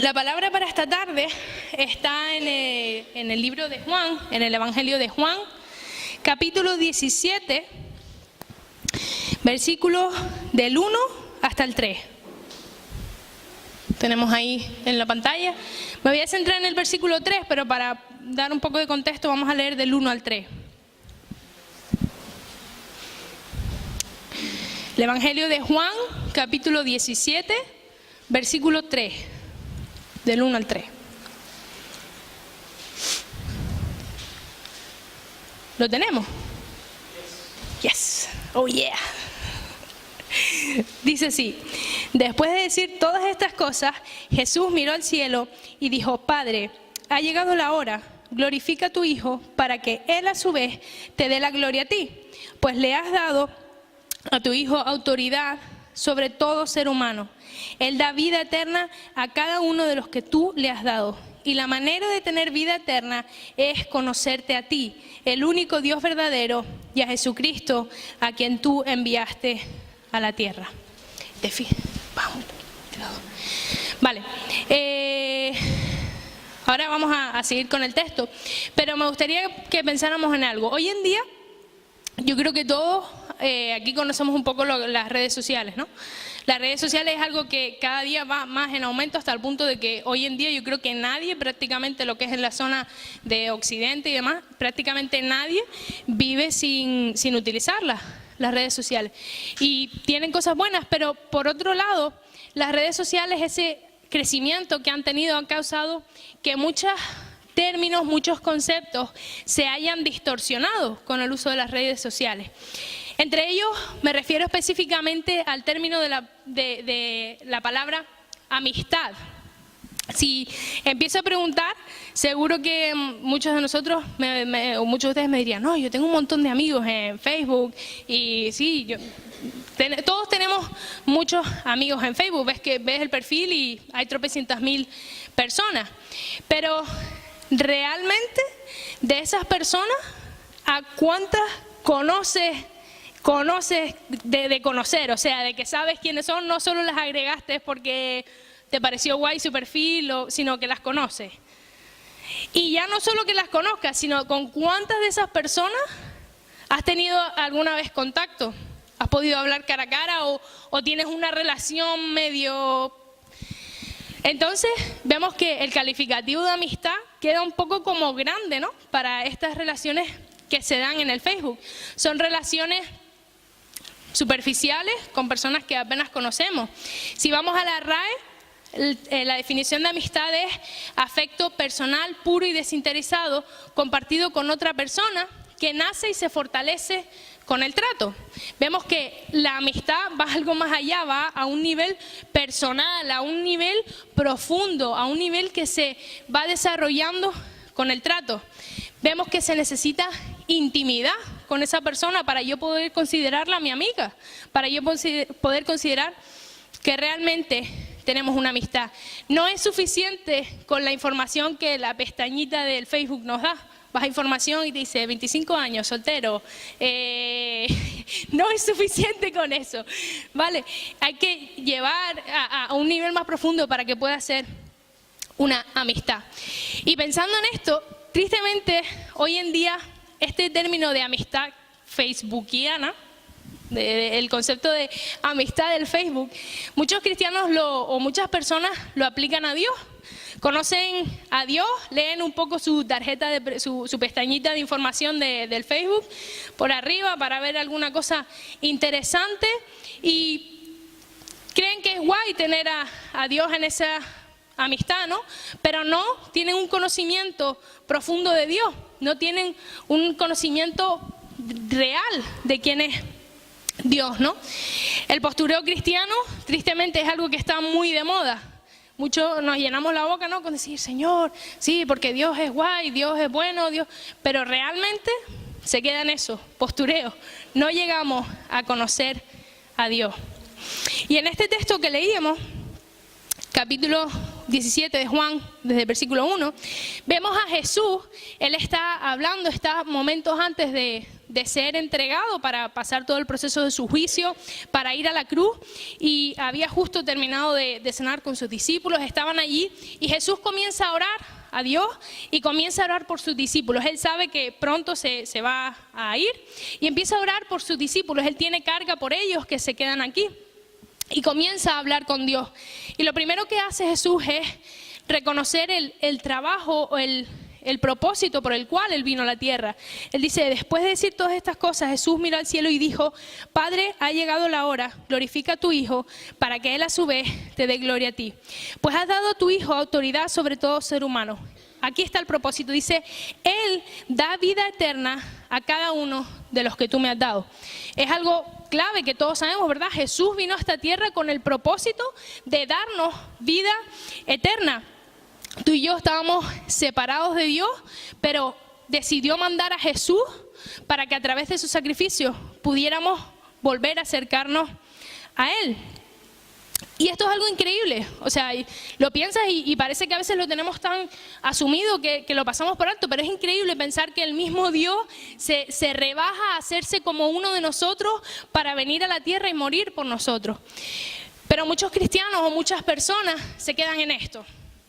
La palabra para esta tarde está en el libro de Juan, en el Evangelio de Juan, capítulo 17, versículos del 1 hasta el 3. Tenemos ahí en la pantalla. Me voy a centrar en el versículo 3, pero para dar un poco de contexto vamos a leer del 1 al 3. El Evangelio de Juan, capítulo 17, versículo 3. Del 1 al 3. ¿Lo tenemos? Yes. Oh yeah. Dice así: después de decir todas estas cosas, Jesús miró al cielo y dijo: Padre, ha llegado la hora, glorifica a tu Hijo, para que Él a su vez te dé la gloria a ti, pues le has dado a tu Hijo autoridad sobre todo ser humano. Él da vida eterna a cada uno de los que tú le has dado. Y la manera de tener vida eterna es conocerte a ti, el único Dios verdadero, y a Jesucristo, a quien tú enviaste a la tierra. Vale. Ahora vamos a seguir con el texto. Pero me gustaría que pensáramos en algo. Hoy en día, yo creo que todos aquí conocemos un poco las redes sociales, ¿no? Las redes sociales es algo que cada día va más en aumento, hasta el punto de que hoy en día yo creo que nadie, prácticamente lo que es en la zona de Occidente y demás, prácticamente nadie vive sin utilizar las redes sociales. Y tienen cosas buenas, pero por otro lado, las redes sociales, ese crecimiento que han tenido, han causado que muchos términos, muchos conceptos se hayan distorsionado con el uso de las redes sociales. Entre ellos me refiero específicamente al término de la palabra amistad. Si empiezo a preguntar, seguro que muchos de nosotros, o muchos de ustedes me dirían: no, yo tengo un montón de amigos en Facebook. Y sí, todos tenemos muchos amigos en Facebook. Ves el perfil y hay tropecientas mil personas. Pero realmente, de esas personas, ¿a cuántas conoces de conocer? O sea, de que sabes quiénes son, no solo las agregaste porque te pareció guay su perfil, sino que las conoces. Y ya no solo que las conozcas, sino con cuántas de esas personas has tenido alguna vez contacto. ¿Has podido hablar cara a cara o tienes una relación medio...? Entonces, vemos que el calificativo de amistad queda un poco como grande, ¿no? Para estas relaciones que se dan en el Facebook. Son relaciones superficiales con personas que apenas conocemos. Si vamos a la RAE, la definición de amistad es afecto personal, puro y desinteresado, compartido con otra persona, que nace y se fortalece con el trato. Vemos que la amistad va algo más allá, va a un nivel personal, a un nivel profundo, a un nivel que se va desarrollando con el trato. Vemos que se necesita intimidad con esa persona para yo poder considerarla mi amiga, para yo poder considerar que realmente tenemos una amistad. No es suficiente con la información que la pestañita del Facebook nos da. Baja información y te dice 25 años, soltero. No es suficiente con eso, ¿vale? Hay que llevar a un nivel más profundo para que pueda ser una amistad. Y pensando en esto, tristemente, hoy en día, este término de amistad facebookiana, el concepto de amistad del Facebook, muchos cristianos o muchas personas lo aplican a Dios. Conocen a Dios, leen un poco su tarjeta, su pestañita de información del Facebook por arriba para ver alguna cosa interesante y creen que es guay tener a Dios en esa amistad, ¿no? Pero no tienen un conocimiento profundo de Dios, no tienen un conocimiento real de quién es Dios, ¿no? El postureo cristiano, tristemente, es algo que está muy de moda. Muchos nos llenamos la boca, ¿no?, con decir: Señor, sí, porque Dios es guay, Dios es bueno, Dios... Pero realmente se queda en eso, postureo. No llegamos a conocer a Dios. Y en este texto que leíamos, capítulo 17 de Juan, desde el versículo 1, vemos a Jesús. Él está hablando, está momentos antes de de ser entregado para pasar todo el proceso de su juicio, para ir a la cruz, y había justo terminado de cenar con sus discípulos, estaban allí, y Jesús comienza a orar a Dios y comienza a orar por sus discípulos. Él sabe que pronto se va a ir y empieza a orar por sus discípulos. Él tiene carga por ellos que se quedan aquí y comienza a hablar con Dios. Y lo primero que hace Jesús es reconocer el trabajo o el propósito por el cual Él vino a la tierra. Él dice, después de decir todas estas cosas, Jesús miró al cielo y dijo, Padre, ha llegado la hora, glorifica a tu Hijo, para que Él a su vez te dé gloria a ti. Pues has dado a tu Hijo autoridad sobre todo ser humano. Aquí está el propósito, dice, Él da vida eterna a cada uno de los que tú me has dado. Es algo clave que todos sabemos, ¿verdad? Jesús vino a esta tierra con el propósito de darnos vida eterna. Tú y yo estábamos separados de Dios, pero decidió mandar a Jesús para que a través de su sacrificio pudiéramos volver a acercarnos a Él. Y esto es algo increíble, o sea, lo piensas y parece que a veces lo tenemos tan asumido que lo pasamos por alto, pero es increíble pensar que el mismo Dios se rebaja a hacerse como uno de nosotros para venir a la tierra y morir por nosotros. Pero muchos cristianos o muchas personas se quedan en esto.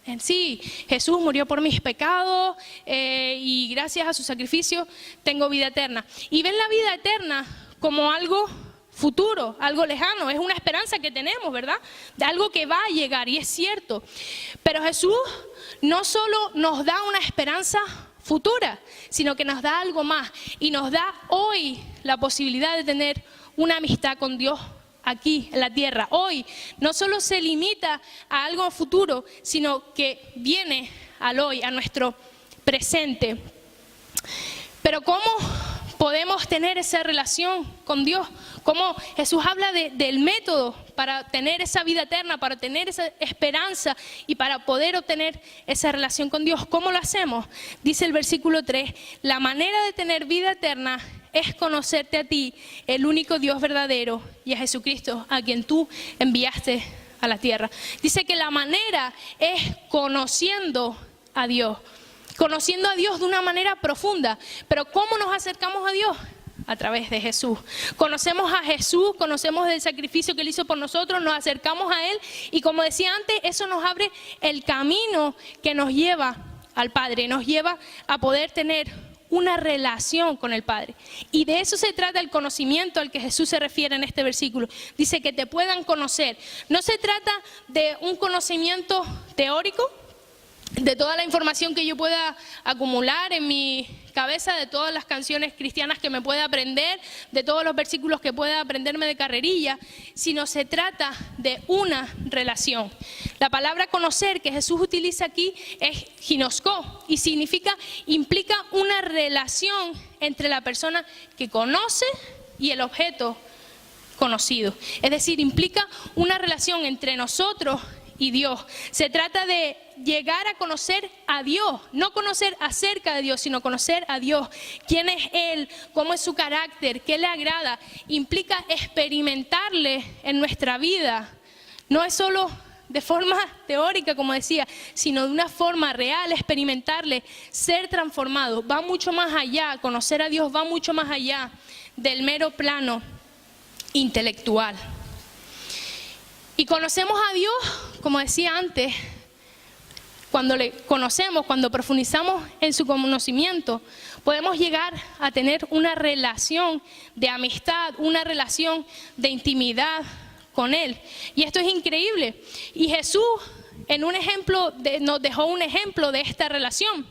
En sí, Jesús murió por mis pecados y gracias a su sacrificio tengo vida eterna. Y ven la vida eterna como algo futuro, algo lejano, es una esperanza que tenemos, ¿verdad? De algo que va a llegar, y es cierto. Pero Jesús no solo nos da una esperanza futura, sino que nos da algo más y nos da hoy la posibilidad de tener una amistad con Dios aquí en la tierra. Hoy no solo se limita a algo futuro, sino que viene al hoy, a nuestro presente. Pero ¿cómo podemos tener esa relación con Dios? ¿Cómo Jesús habla del método para tener esa vida eterna, para tener esa esperanza y para poder obtener esa relación con Dios? ¿Cómo lo hacemos? Dice el versículo 3, la manera de tener vida eterna es conocerte a ti, el único Dios verdadero, y a Jesucristo, a quien tú enviaste a la tierra. Dice que la manera es conociendo a Dios de una manera profunda. Pero ¿cómo nos acercamos a Dios? A través de Jesús. Conocemos a Jesús, conocemos el sacrificio que Él hizo por nosotros, nos acercamos a Él y, como decía antes, eso nos abre el camino que nos lleva al Padre, nos lleva a poder tener una relación con el Padre. Y de eso se trata el conocimiento al que Jesús se refiere en este versículo. Dice que te puedan conocer. No se trata de un conocimiento teórico, de toda la información que yo pueda acumular en mi cabeza, de todas las canciones cristianas que me pueda aprender, de todos los versículos que pueda aprenderme de carrerilla, sino se trata de una relación. La palabra conocer que Jesús utiliza aquí es ginosko y implica una relación entre la persona que conoce y el objeto conocido. Es decir, implica una relación entre nosotros y Dios. Se trata de llegar a conocer a Dios, no conocer acerca de Dios, sino conocer a Dios. ¿Quién es Él? ¿Cómo es su carácter? ¿Qué le agrada? Implica experimentarle en nuestra vida. No es solo de forma teórica, como decía, sino de una forma real, experimentarle, ser transformado. Va mucho más allá, conocer a Dios va mucho más allá del mero plano intelectual. Y conocemos a Dios, como decía antes, cuando le conocemos, cuando profundizamos en su conocimiento, podemos llegar a tener una relación de amistad, una relación de intimidad con Él. Y esto es increíble. Y Jesús nos dejó un ejemplo de esta relación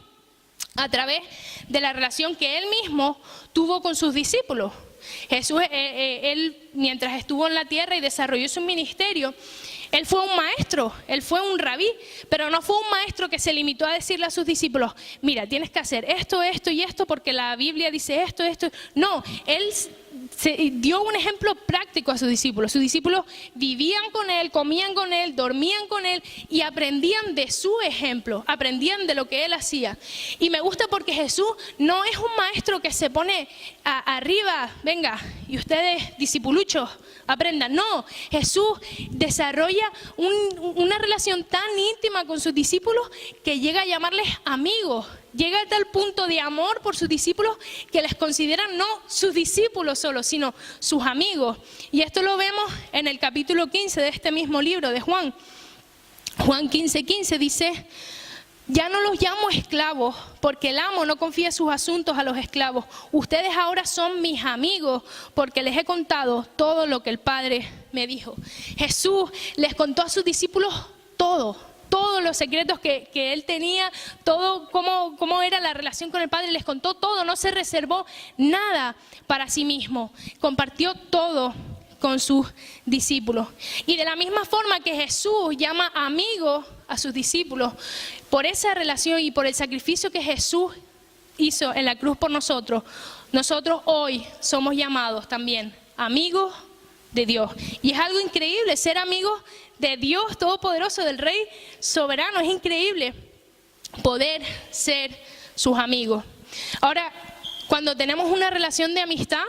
a través de la relación que Él mismo tuvo con sus discípulos. Jesús, Él mientras estuvo en la tierra y desarrolló su ministerio, Él fue un maestro, Él fue un rabí, pero no fue un maestro que se limitó a decirle a sus discípulos, mira, tienes que hacer esto, esto y esto porque la Biblia dice esto, esto. No, Él dio un ejemplo práctico a sus discípulos. Sus discípulos vivían con Él, comían con Él, dormían con Él y aprendían de su ejemplo, aprendían de lo que Él hacía. Y me gusta porque Jesús no es un maestro que se pone arriba, venga, y ustedes discipuluchos aprendan. No, Jesús desarrolla una relación tan íntima con sus discípulos que llega a llamarles amigos. llega a tal punto de amor por sus discípulos que les consideran no sus discípulos solo, sino sus amigos. Y esto lo vemos en el capítulo 15 de este mismo libro de Juan. Juan 15:15 dice: ya no los llamo esclavos, porque el amo no confía sus asuntos a los esclavos. Ustedes ahora son mis amigos, porque les he contado todo lo que el Padre me dijo. Jesús les contó a sus discípulos todos los secretos que él tenía, todo cómo era la relación con el Padre, les contó todo, no se reservó nada para sí mismo, compartió todo con sus discípulos. Y de la misma forma que Jesús llama amigos a sus discípulos, por esa relación y por el sacrificio que Jesús hizo en la cruz por nosotros, nosotros hoy somos llamados también amigos de Dios. Y es algo increíble ser amigos de Dios Todopoderoso, del Rey Soberano. Es increíble poder ser sus amigos. Ahora, cuando tenemos una relación de amistad,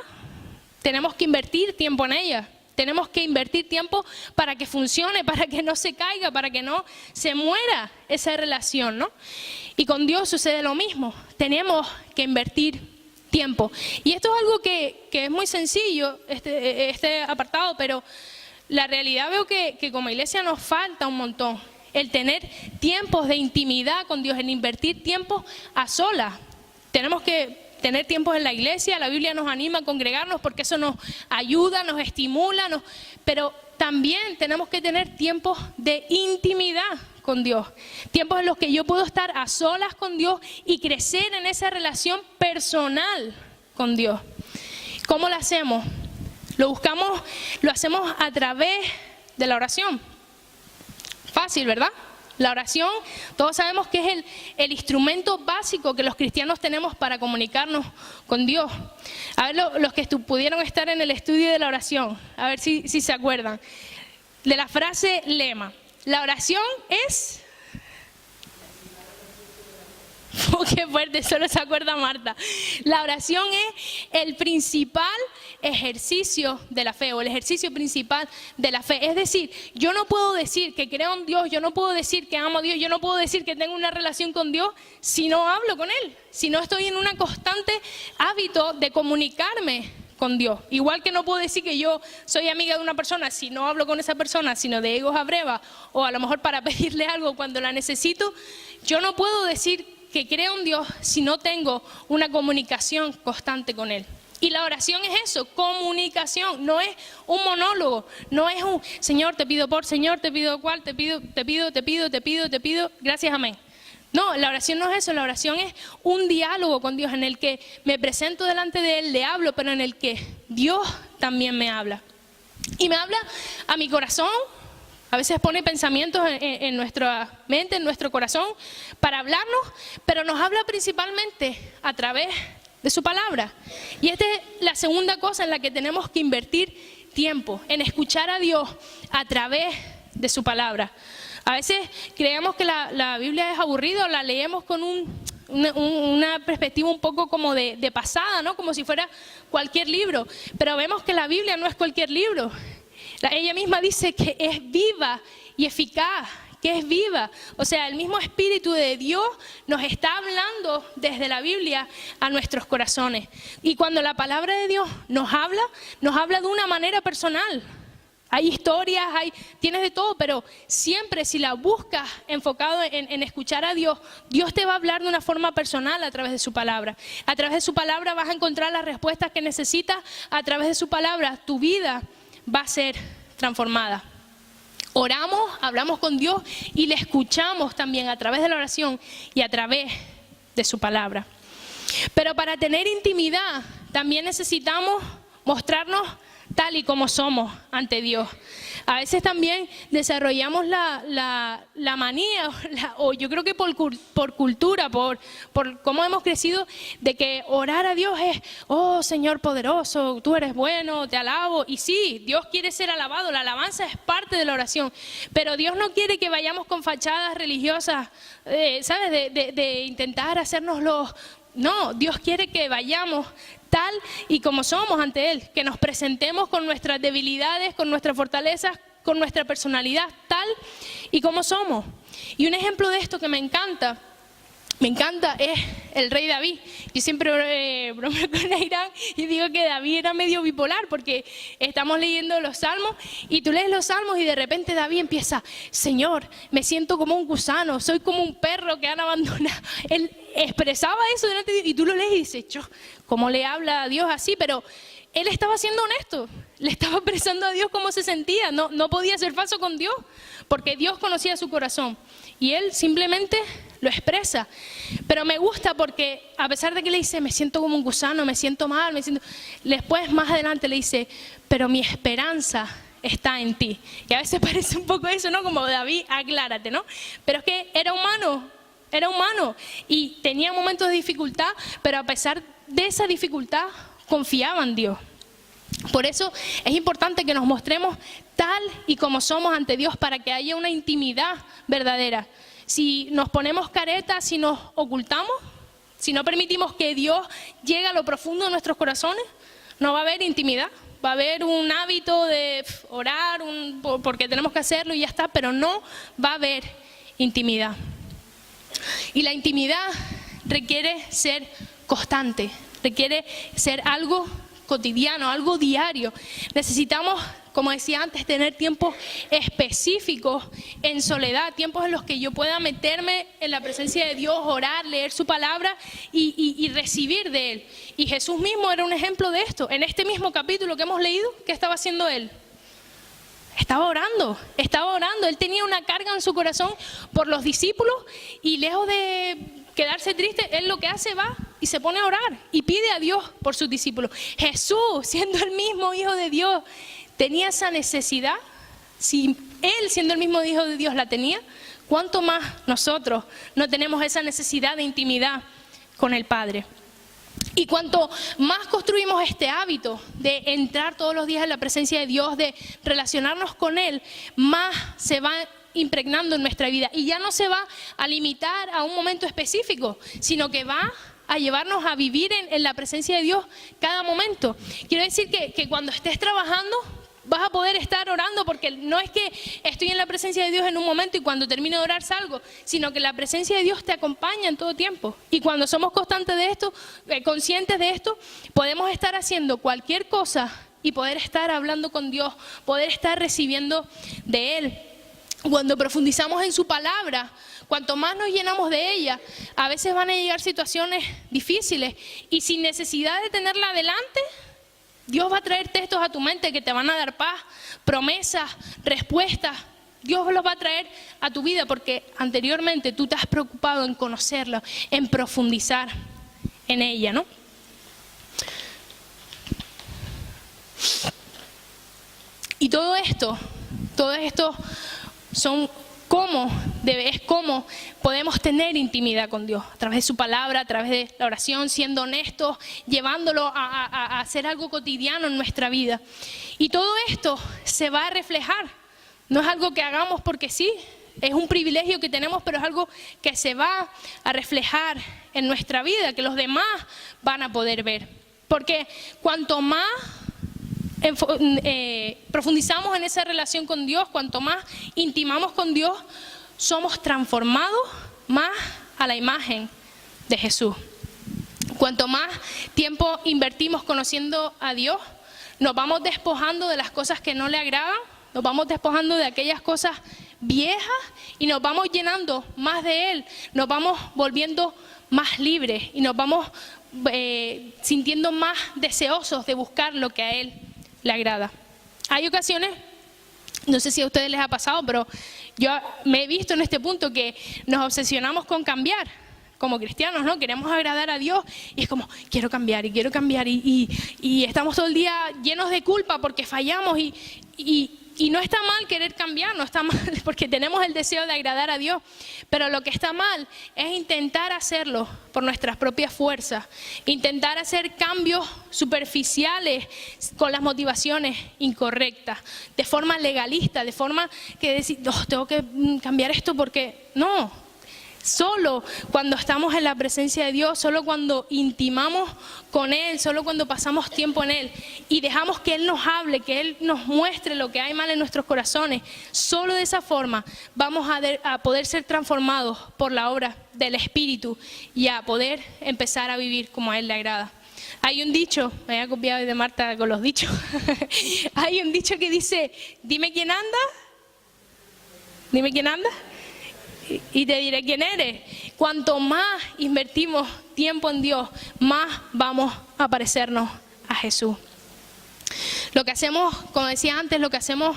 tenemos que invertir tiempo en ella. Tenemos que invertir tiempo para que funcione, para que no se caiga, para que no se muera esa relación, ¿no? Y con Dios sucede lo mismo. Tenemos que invertir tiempo. Y esto es algo que es muy sencillo, este apartado, pero la realidad veo que como iglesia nos falta un montón. El tener tiempos de intimidad con Dios, el invertir tiempo a solas. Tenemos que tener tiempos en la iglesia, la Biblia nos anima a congregarnos porque eso nos ayuda, nos estimula, pero también tenemos que tener tiempos de intimidad con Dios, tiempos en los que yo puedo estar a solas con Dios y crecer en esa relación personal con Dios. ¿Cómo lo hacemos? Lo hacemos a través de la oración. Fácil, ¿verdad? La oración, todos sabemos que es el instrumento básico que los cristianos tenemos para comunicarnos con Dios. A ver, los que pudieron estar en el estudio de la oración, a ver si se acuerdan de la frase lema. La oración es... Oh, qué fuerte, solo se acuerda Marta. La oración es el principal ejercicio de la fe, o el ejercicio principal de la fe. Es decir, yo no puedo decir que creo en Dios, yo no puedo decir que amo a Dios, yo no puedo decir que tengo una relación con Dios si no hablo con Él, si no estoy en un constante hábito de comunicarme con Dios. Igual que no puedo decir que yo soy amiga de una persona si no hablo con esa persona, sino de egos a breva, o a lo mejor para pedirle algo cuando la necesito. Yo no puedo decir que creo en Dios si no tengo una comunicación constante con Él. Y la oración es eso, comunicación, no es un monólogo, no es un Señor te pido por, Señor te pido cual, te pido, gracias, amén. No, la oración no es eso, la oración es un diálogo con Dios en el que me presento delante de Él, le hablo, pero en el que Dios también me habla. Y me habla a mi corazón. A veces pone pensamientos en nuestra mente, en nuestro corazón, para hablarnos, pero nos habla principalmente a través de su palabra. Y esta es la segunda cosa en la que tenemos que invertir tiempo, en escuchar a Dios a través de su palabra. A veces creemos que la Biblia es aburrida, o la leemos con una perspectiva un poco como de pasada, ¿no? Como si fuera cualquier libro, pero vemos que la Biblia no es cualquier libro. Ella misma dice que es viva y eficaz, que es viva. O sea, el mismo Espíritu de Dios nos está hablando desde la Biblia a nuestros corazones. Y cuando la palabra de Dios nos habla de una manera personal. Hay historias, tienes de todo, pero siempre si la buscas enfocado en escuchar a Dios, Dios te va a hablar de una forma personal a través de su palabra. A través de su palabra vas a encontrar las respuestas que necesitas. A través de su palabra tu vida va a ser transformada. Oramos, hablamos con Dios y le escuchamos también a través de la oración y a través de su palabra. Pero para tener intimidad también necesitamos mostrarnos tal y como somos ante Dios. A veces también desarrollamos la manía, o yo creo que por cultura, por cómo hemos crecido, de que orar a Dios es, oh Señor poderoso, tú eres bueno, te alabo. Y sí, Dios quiere ser alabado, la alabanza es parte de la oración, pero Dios no quiere que vayamos con fachadas religiosas, ¿sabes? De intentar hacernos No, Dios quiere que vayamos tal y como somos ante Él, que nos presentemos con nuestras debilidades, con nuestras fortalezas, con nuestra personalidad, tal y como somos. Y un ejemplo de esto que me encanta me encanta es el rey David. Yo siempre bromeo con Irán y digo que David era medio bipolar porque estamos leyendo los salmos y tú lees los salmos y de repente David empieza, Señor, me siento como un gusano, soy como un perro que han abandonado. Él expresaba eso delante de Dios y tú lo lees y dices, ¿cómo le habla a Dios así? Pero él estaba siendo honesto, le estaba expresando a Dios cómo se sentía, no podía ser falso con Dios, porque Dios conocía su corazón y él simplemente lo expresa. Pero me gusta porque a pesar de que le dice, me siento como un gusano, me siento mal, después más adelante le dice, pero mi esperanza está en ti. Y a veces parece un poco eso, ¿no? Como David, aclárate, ¿no? Pero es que era humano y tenía momentos de dificultad, pero a pesar de esa dificultad, confiaba en Dios. Por eso es importante que nos mostremos tal y como somos ante Dios para que haya una intimidad verdadera. Si nos ponemos caretas, si nos ocultamos, si no permitimos que Dios llegue a lo profundo de nuestros corazones, no va a haber intimidad. Va a haber un hábito de orar porque tenemos que hacerlo y ya está, pero no va a haber intimidad. Y la intimidad requiere ser constante, requiere ser algo cotidiano, algo diario. Necesitamos, como decía antes, tener tiempos específicos en soledad, tiempos en los que yo pueda meterme en la presencia de Dios, orar, leer su palabra y recibir de Él. Y Jesús mismo era un ejemplo de esto. En este mismo capítulo que hemos leído, ¿qué estaba haciendo Él? Estaba orando. Él tenía una carga en su corazón por los discípulos y lejos de quedarse triste, Él lo que hace va y se pone a orar y pide a Dios por sus discípulos. Jesús, siendo el mismo Hijo de Dios, tenía esa necesidad. Si Él, siendo el mismo Hijo de Dios, la tenía, ¿cuánto más nosotros no tenemos esa necesidad de intimidad con el Padre? Y cuanto más construimos este hábito de entrar todos los días en la presencia de Dios, de relacionarnos con Él, más se va impregnando en nuestra vida. Y ya no se va a limitar a un momento específico, sino que va a llevarnos a vivir en la presencia de Dios cada momento. Quiero decir que cuando estés trabajando, vas a poder estar orando, porque no es que estoy en la presencia de Dios en un momento y cuando termino de orar salgo, sino que la presencia de Dios te acompaña en todo tiempo. Y cuando somos constantes de esto, conscientes de esto, podemos estar haciendo cualquier cosa y poder estar hablando con Dios, poder estar recibiendo de Él. Cuando profundizamos en su palabra, cuanto más nos llenamos de ella, a veces van a llegar situaciones difíciles y sin necesidad de tenerla delante, Dios va a traer textos a tu mente que te van a dar paz, promesas, respuestas. Dios los va a traer a tu vida porque anteriormente tú te has preocupado en conocerla, en profundizar en ella, ¿no? Y todo esto son es cómo podemos tener intimidad con Dios, a través de su palabra, a través de la oración, siendo honestos, llevándolo a hacer algo cotidiano en nuestra vida. Y todo esto se va a reflejar, no es algo que hagamos porque sí, es un privilegio que tenemos, pero es algo que se va a reflejar en nuestra vida, que los demás van a poder ver. Porque cuanto más profundizamos en esa relación con Dios, cuanto más intimamos con Dios, somos transformados más a la imagen de Jesús. Cuanto más tiempo invertimos conociendo a Dios, nos vamos despojando de las cosas que no le agradan, nos vamos despojando de aquellas cosas viejas y nos vamos llenando más de Él, nos vamos volviendo más libres y nos vamos sintiendo más deseosos de buscar lo que a Él le agrada. Hay ocasiones, no sé si a ustedes les ha pasado, pero yo me he visto en este punto que nos obsesionamos con cambiar como cristianos, ¿no? Queremos agradar a Dios y es como, quiero cambiar y estamos todo el día llenos de culpa porque fallamos y no está mal querer cambiar, no está mal porque tenemos el deseo de agradar a Dios, pero lo que está mal es intentar hacerlo por nuestras propias fuerzas, intentar hacer cambios superficiales con las motivaciones incorrectas, de forma legalista, de forma que decir, tengo que cambiar esto porque no. Solo cuando estamos en la presencia de Dios, solo cuando intimamos con Él, solo cuando pasamos tiempo en Él y dejamos que Él nos hable, que Él nos muestre lo que hay mal en nuestros corazones, solo de esa forma vamos a poder ser transformados por la obra del Espíritu y a poder empezar a vivir como a Él le agrada. Hay un dicho, me había copiado de Marta con los dichos, hay un dicho que dice, dime quién anda, dime quién anda. Y te diré quién eres. Cuanto más invertimos tiempo en Dios, más vamos a parecernos a Jesús. Lo que hacemos, como decía antes, lo que hacemos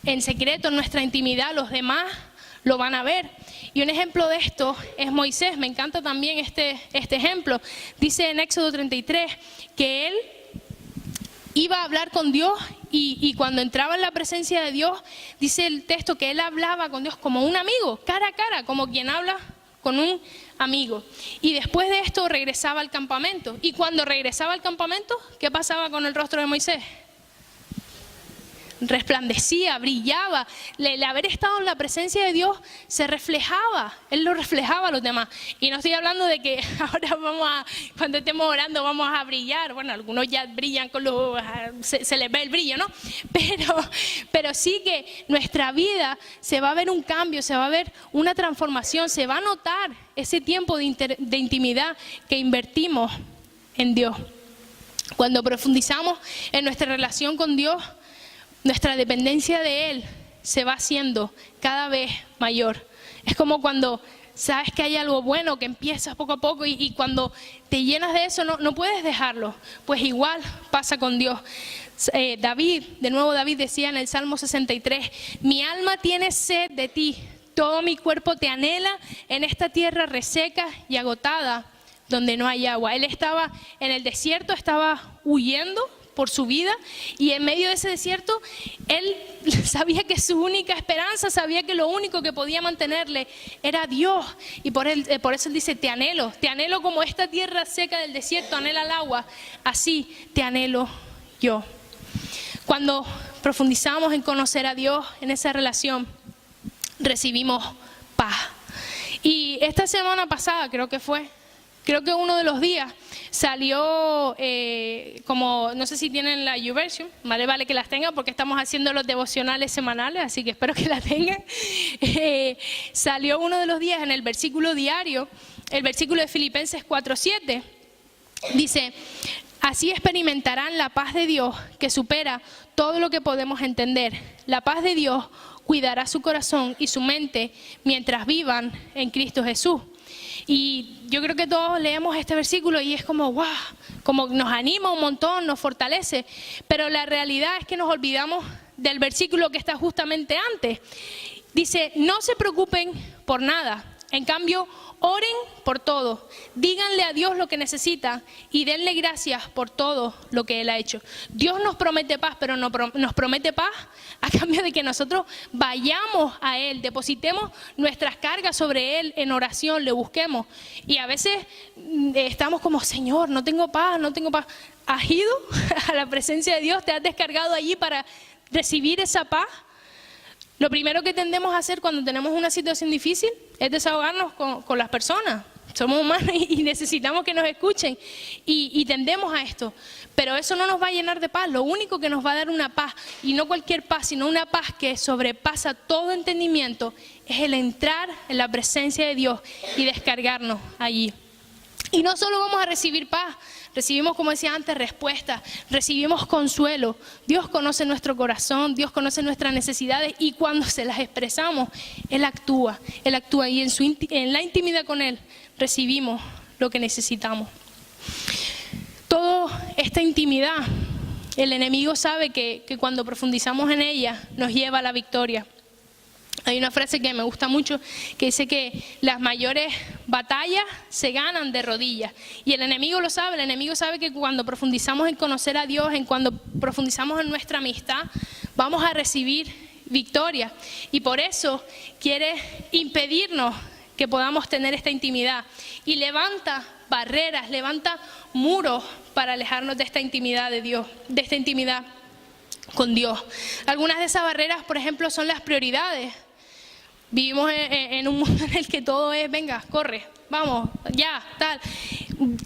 en secreto, en nuestra intimidad, los demás lo van a ver. Y un ejemplo de esto es Moisés. Me encanta también este ejemplo. Dice en Éxodo 33 que él iba a hablar con Dios y cuando entraba en la presencia de Dios, dice el texto que él hablaba con Dios como un amigo, cara a cara, como quien habla con un amigo. Y después de esto regresaba al campamento. Y cuando regresaba al campamento, ¿qué pasaba con el rostro de Moisés? Resplandecía, brillaba. El haber estado en la presencia de Dios se reflejaba, Él lo reflejaba a los demás. Y no estoy hablando de que ahora cuando estemos orando vamos a brillar. Bueno, algunos ya brillan con se les ve el brillo, ¿no? Pero sí que nuestra vida se va a ver un cambio, se va a ver una transformación, se va a notar ese tiempo de intimidad que invertimos en Dios. Cuando profundizamos en nuestra relación con Dios, nuestra dependencia de Él se va haciendo cada vez mayor. Es como cuando sabes que hay algo bueno que empiezas poco a poco y cuando te llenas de eso no puedes dejarlo. Pues igual pasa con Dios. David decía en el Salmo 63, mi alma tiene sed de ti, todo mi cuerpo te anhela en esta tierra reseca y agotada donde no hay agua. Él estaba en el desierto, estaba huyendo por su vida y en medio de ese desierto él sabía que su única esperanza, sabía que lo único que podía mantenerle era Dios y por eso él dice te anhelo como esta tierra seca del desierto anhela el agua, así te anhelo yo. Cuando profundizamos en conocer a Dios en esa relación recibimos paz. Y esta semana pasada creo que uno de los días salió, como no sé si tienen la YouVersion, vale que las tengan porque estamos haciendo los devocionales semanales, así que espero que la tengan. Salió uno de los días en el versículo diario, el versículo de Filipenses 4:7, dice, así experimentarán la paz de Dios que supera todo lo que podemos entender. La paz de Dios cuidará su corazón y su mente mientras vivan en Cristo Jesús. Y yo creo que todos leemos este versículo y es como, wow, como nos anima un montón, nos fortalece. Pero la realidad es que nos olvidamos del versículo que está justamente antes. Dice, no se preocupen por nada. En cambio, oren por todo. Díganle a Dios lo que necesitan y denle gracias por todo lo que Él ha hecho. Dios nos promete paz, pero nos promete paz a cambio de que nosotros vayamos a Él, depositemos nuestras cargas sobre Él en oración, le busquemos. Y a veces estamos como, Señor, no tengo paz. ¿Has ido a la presencia de Dios? ¿Te has descargado allí para recibir esa paz? Lo primero que tendemos a hacer cuando tenemos una situación difícil es desahogarnos con las personas. Somos humanos y necesitamos que nos escuchen y tendemos a esto. Pero eso no nos va a llenar de paz. Lo único que nos va a dar una paz, y no cualquier paz, sino una paz que sobrepasa todo entendimiento, es el entrar en la presencia de Dios y descargarnos allí. Y no solo vamos a recibir paz, recibimos, como decía antes, respuesta, recibimos consuelo. Dios conoce nuestro corazón, Dios conoce nuestras necesidades y cuando se las expresamos, Él actúa y en la intimidad con Él recibimos lo que necesitamos. Toda esta intimidad, el enemigo sabe que cuando profundizamos en ella nos lleva a la victoria. Hay una frase que me gusta mucho que dice que las mayores batallas se ganan de rodillas. Y el enemigo lo sabe, el enemigo sabe que cuando profundizamos en conocer a Dios, cuando profundizamos en nuestra amistad, vamos a recibir victoria. Y por eso quiere impedirnos que podamos tener esta intimidad. Y levanta barreras, levanta muros para alejarnos de esta intimidad de Dios, de esta intimidad con Dios. Algunas de esas barreras, por ejemplo, son las prioridades. Vivimos en un mundo en el que todo es, venga, corre, vamos, ya, tal.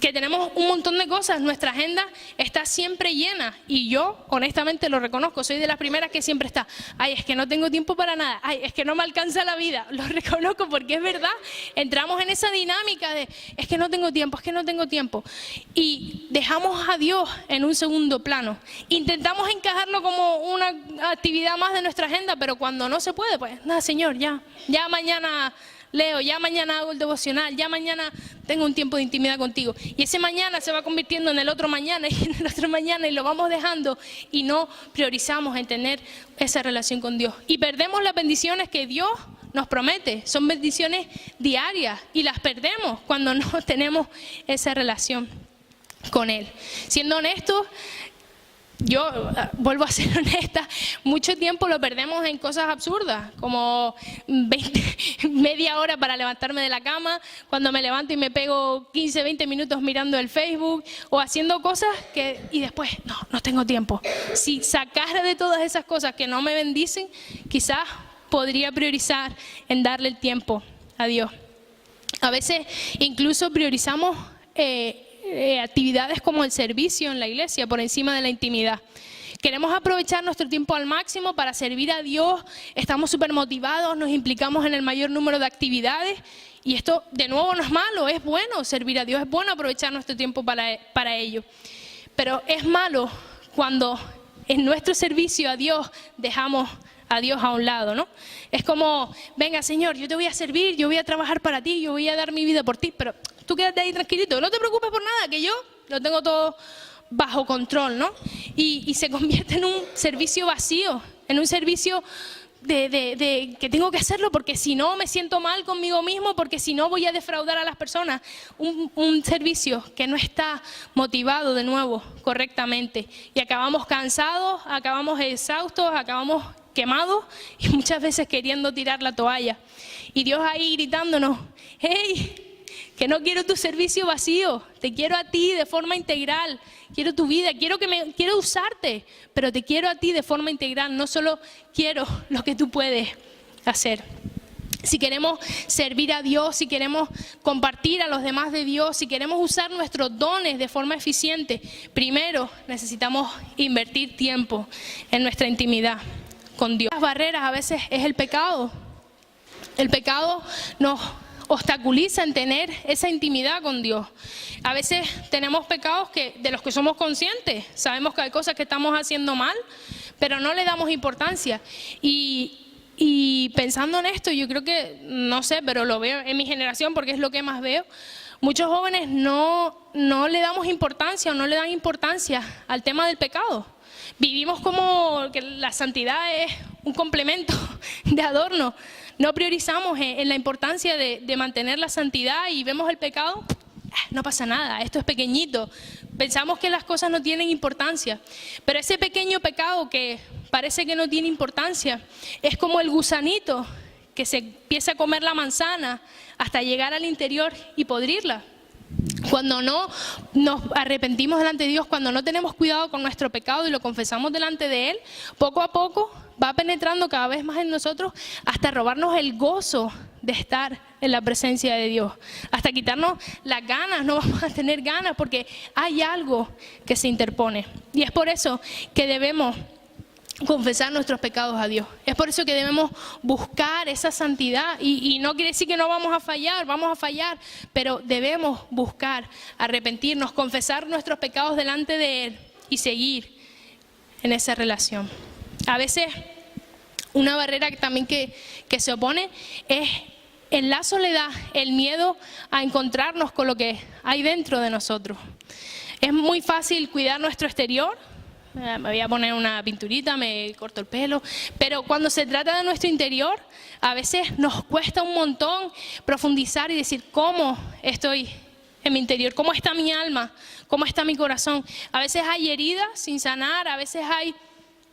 Que tenemos un montón de cosas, nuestra agenda está siempre llena y yo honestamente lo reconozco, soy de las primeras que siempre está, ay, es que no tengo tiempo para nada, ay, es que no me alcanza la vida, lo reconozco porque es verdad, entramos en esa dinámica de, es que no tengo tiempo, es que no tengo tiempo y dejamos a Dios en un segundo plano, intentamos encajarlo como una actividad más de nuestra agenda, pero cuando no se puede, pues nada, Señor, ya mañana leo, ya mañana hago el devocional, ya mañana tengo un tiempo de intimidad contigo. Y ese mañana se va convirtiendo en el otro mañana y en el otro mañana y lo vamos dejando y no priorizamos en tener esa relación con Dios. Y perdemos las bendiciones que Dios nos promete. Son bendiciones diarias y las perdemos cuando no tenemos esa relación con Él. Siendo honestos, yo vuelvo a ser honesta, mucho tiempo lo perdemos en cosas absurdas, como media hora para levantarme de la cama, cuando me levanto y me pego 15, 20 minutos mirando el Facebook o haciendo cosas y después, no tengo tiempo. Si sacara de todas esas cosas que no me bendicen, quizás podría priorizar en darle el tiempo a Dios. A veces incluso priorizamos actividades como el servicio en la iglesia por encima de la intimidad. Queremos aprovechar nuestro tiempo al máximo para servir a Dios, estamos súper motivados, nos implicamos en el mayor número de actividades y esto de nuevo no es malo, es bueno servir a Dios, es bueno aprovechar nuestro tiempo para ello. Pero es malo cuando en nuestro servicio a Dios dejamos a Dios a un lado, ¿no? Es como, venga Señor, yo te voy a servir, yo voy a trabajar para ti, yo voy a dar mi vida por ti, pero tú quédate ahí tranquilito, no te preocupes por nada, que yo lo tengo todo bajo control, ¿no? Y se convierte en un servicio vacío, en un servicio de que tengo que hacerlo porque si no me siento mal conmigo mismo, porque si no voy a defraudar a las personas. Un servicio que no está motivado de nuevo correctamente y acabamos cansados, acabamos exhaustos, acabamos quemados y muchas veces queriendo tirar la toalla. Y Dios ahí gritándonos, hey, que no quiero tu servicio vacío, te quiero a ti de forma integral, quiero tu vida, quiero usarte, pero te quiero a ti de forma integral, no solo quiero lo que tú puedes hacer. Si queremos servir a Dios, si queremos compartir a los demás de Dios, si queremos usar nuestros dones de forma eficiente, primero necesitamos invertir tiempo en nuestra intimidad con Dios. Las barreras a veces es el pecado. El pecado nos obstaculiza en tener esa intimidad con Dios. A veces tenemos pecados de los que somos conscientes, sabemos que hay cosas que estamos haciendo mal, pero no le damos importancia. Y pensando en esto, yo creo que, no sé, pero lo veo en mi generación porque es lo que más veo, muchos jóvenes no le damos importancia o no le dan importancia al tema del pecado. Vivimos como que la santidad es un complemento de adorno. No priorizamos en la importancia de mantener la santidad y vemos el pecado, no pasa nada, esto es pequeñito. Pensamos que las cosas no tienen importancia, pero ese pequeño pecado que parece que no tiene importancia es como el gusanito que se empieza a comer la manzana hasta llegar al interior y podrirla. Cuando no nos arrepentimos delante de Dios, cuando no tenemos cuidado con nuestro pecado y lo confesamos delante de Él, poco a poco va penetrando cada vez más en nosotros hasta robarnos el gozo de estar en la presencia de Dios, hasta quitarnos las ganas, no vamos a tener ganas porque hay algo que se interpone. Y es por eso que debemos confesar nuestros pecados a Dios. Es por eso que debemos buscar esa santidad y no quiere decir que no vamos a fallar, pero debemos buscar arrepentirnos, confesar nuestros pecados delante de Él y seguir en esa relación. A veces una barrera también que se opone es la soledad, el miedo a encontrarnos con lo que hay dentro de nosotros. Es muy fácil cuidar nuestro exterior. Me voy a poner una pinturita, me corto el pelo, pero cuando se trata de nuestro interior, a veces nos cuesta un montón profundizar y decir cómo estoy en mi interior, cómo está mi alma, cómo está mi corazón. A veces hay heridas sin sanar, a veces hay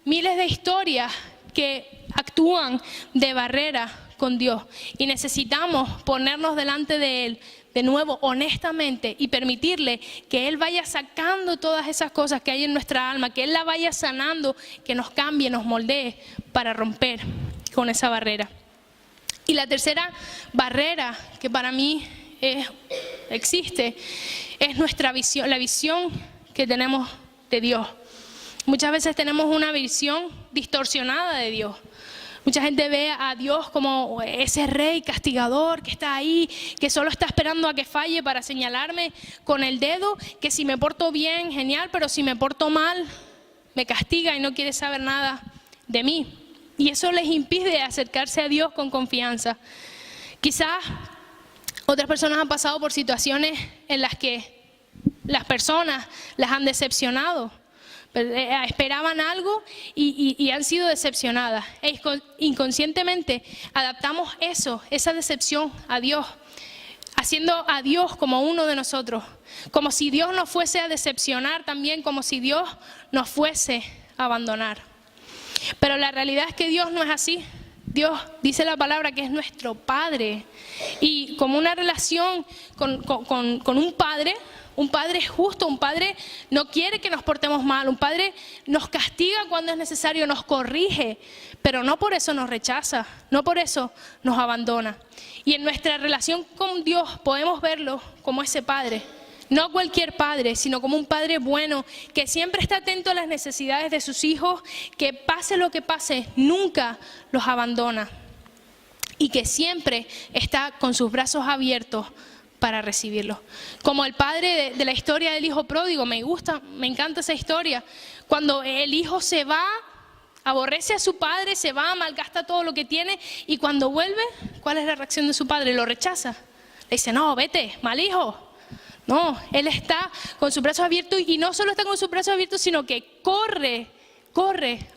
miles de historias que actúan de barrera con Dios y necesitamos ponernos delante de Él de nuevo honestamente y permitirle que Él vaya sacando todas esas cosas que hay en nuestra alma, que Él la vaya sanando, que nos cambie, nos moldee para romper con esa barrera. Y la tercera barrera que para mí existe es nuestra visión, la visión que tenemos de Dios. Muchas veces tenemos una visión distorsionada de Dios. Mucha gente ve a Dios como ese rey castigador que está ahí, que solo está esperando a que falle para señalarme con el dedo, que si me porto bien, genial, pero si me porto mal, me castiga y no quiere saber nada de mí. Y eso les impide acercarse a Dios con confianza. Quizás otras personas han pasado por situaciones en las que las personas las han decepcionado. Esperaban algo y han sido decepcionadas. Inconscientemente adaptamos esa decepción a Dios, haciendo a Dios como uno de nosotros, como si Dios nos fuese a decepcionar también, como si Dios nos fuese a abandonar. Pero la realidad es que Dios no es así. Dios dice la palabra que es nuestro Padre, y como una relación con un Padre es justo, un Padre no quiere que nos portemos mal, un Padre nos castiga cuando es necesario, nos corrige, pero no por eso nos rechaza, no por eso nos abandona. Y en nuestra relación con Dios podemos verlo como ese Padre, no cualquier padre, sino como un Padre bueno, que siempre está atento a las necesidades de sus hijos, que pase lo que pase, nunca los abandona, y que siempre está con sus brazos abiertos para recibirlos. Como el padre de la historia del hijo pródigo, me encanta esa historia. Cuando el hijo se va, aborrece a su padre, se va, malgasta todo lo que tiene, y cuando vuelve, ¿cuál es la reacción de su padre? Lo rechaza. Le dice, no, vete, mal hijo. No, él está con sus brazos abiertos, y no solo está con sus brazos abiertos, sino que corre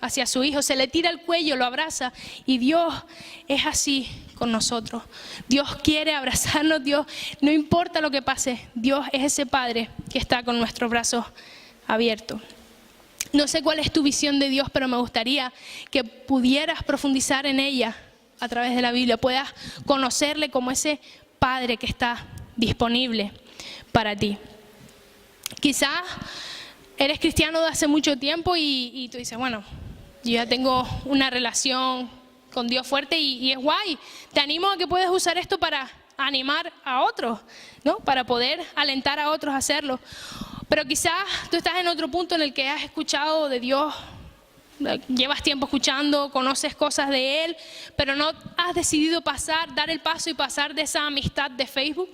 hacia su hijo, se le tira al cuello, lo abraza. Y Dios es así con nosotros. Dios quiere abrazarnos, Dios, no importa lo que pase, Dios es ese Padre que está con nuestros brazos abiertos. No sé cuál es tu visión de Dios, pero me gustaría que pudieras profundizar en ella a través de la Biblia, puedas conocerle como ese Padre que está disponible para ti. Quizás eres cristiano de hace mucho tiempo y tú dices, bueno, yo ya tengo una relación con Dios fuerte y es guay. Te animo a que puedas usar esto para animar a otros, ¿no? Para poder alentar a otros a hacerlo. Pero quizás tú estás en otro punto en el que has escuchado de Dios, llevas tiempo escuchando, conoces cosas de Él, pero no has decidido dar el paso y pasar de esa amistad de Facebook.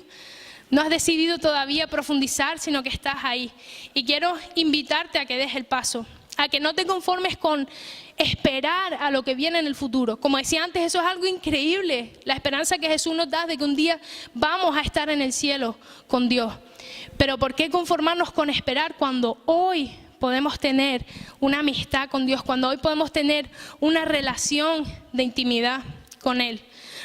No has decidido todavía profundizar, sino que estás ahí. Y quiero invitarte a que des el paso, a que no te conformes con esperar a lo que viene en el futuro. Como decía antes, eso es algo increíble, la esperanza que Jesús nos da de que un día vamos a estar en el cielo con Dios. Pero ¿por qué conformarnos con esperar cuando hoy podemos tener una amistad con Dios, cuando hoy podemos tener una relación de intimidad con Él?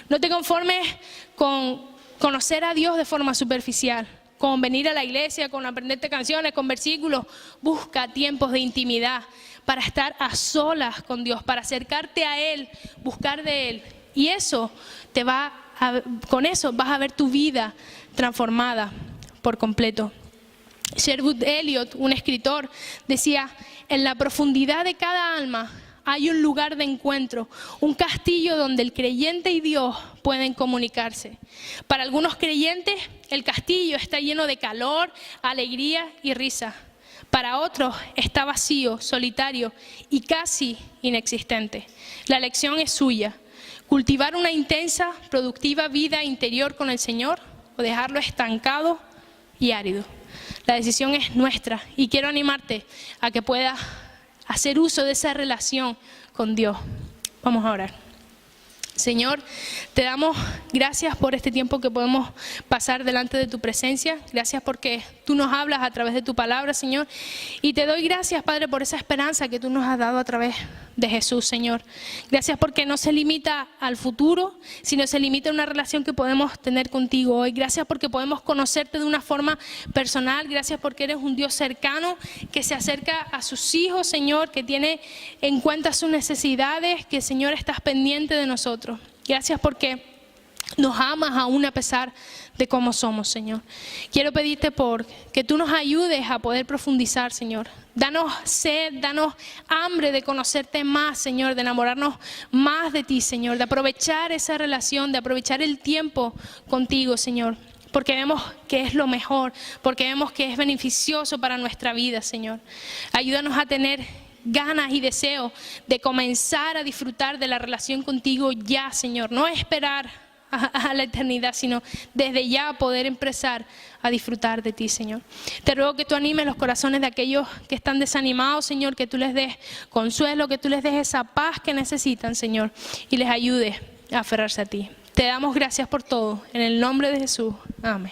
No te conformes con conocer a Dios de forma superficial, con venir a la iglesia, con aprenderte canciones, con versículos. Busca tiempos de intimidad para estar a solas con Dios, para acercarte a Él, buscar de Él. Y con eso vas a ver tu vida transformada por completo. Sherwood Elliott, un escritor, decía, en la profundidad de cada alma hay un lugar de encuentro, un castillo donde el creyente y Dios pueden comunicarse. Para algunos creyentes, el castillo está lleno de calor, alegría y risa. Para otros, está vacío, solitario y casi inexistente. La lección es suya: cultivar una intensa, productiva vida interior con el Señor o dejarlo estancado y árido. La decisión es nuestra y quiero animarte a que puedas hacer uso de esa relación con Dios. Vamos a orar. Señor, te damos gracias por este tiempo que podemos pasar delante de tu presencia. Gracias porque tú nos hablas a través de tu palabra, Señor. Y te doy gracias, Padre, por esa esperanza que tú nos has dado a través de Jesús, Señor. Gracias porque no se limita al futuro, sino se limita a una relación que podemos tener contigo hoy. Gracias porque podemos conocerte de una forma personal. Gracias porque eres un Dios cercano que se acerca a sus hijos, Señor, que tiene en cuenta sus necesidades, que, Señor, estás pendiente de nosotros. Gracias porque Nos amas aún a pesar de cómo somos, Señor. Quiero pedirte que tú nos ayudes a poder profundizar, Señor. Danos sed, danos hambre de conocerte más, Señor, de enamorarnos más de ti, Señor, de aprovechar esa relación, de aprovechar el tiempo contigo, Señor. Porque vemos que es lo mejor, porque vemos que es beneficioso para nuestra vida, Señor. Ayúdanos a tener ganas y deseo de comenzar a disfrutar de la relación contigo ya, Señor. No esperar a la eternidad, sino desde ya poder empezar a disfrutar de ti, Señor. Te ruego que tú animes los corazones de aquellos que están desanimados, Señor, que tú les des consuelo, que tú les des esa paz que necesitan, Señor, y les ayudes a aferrarse a ti. Te damos gracias por todo, en el nombre de Jesús. Amén.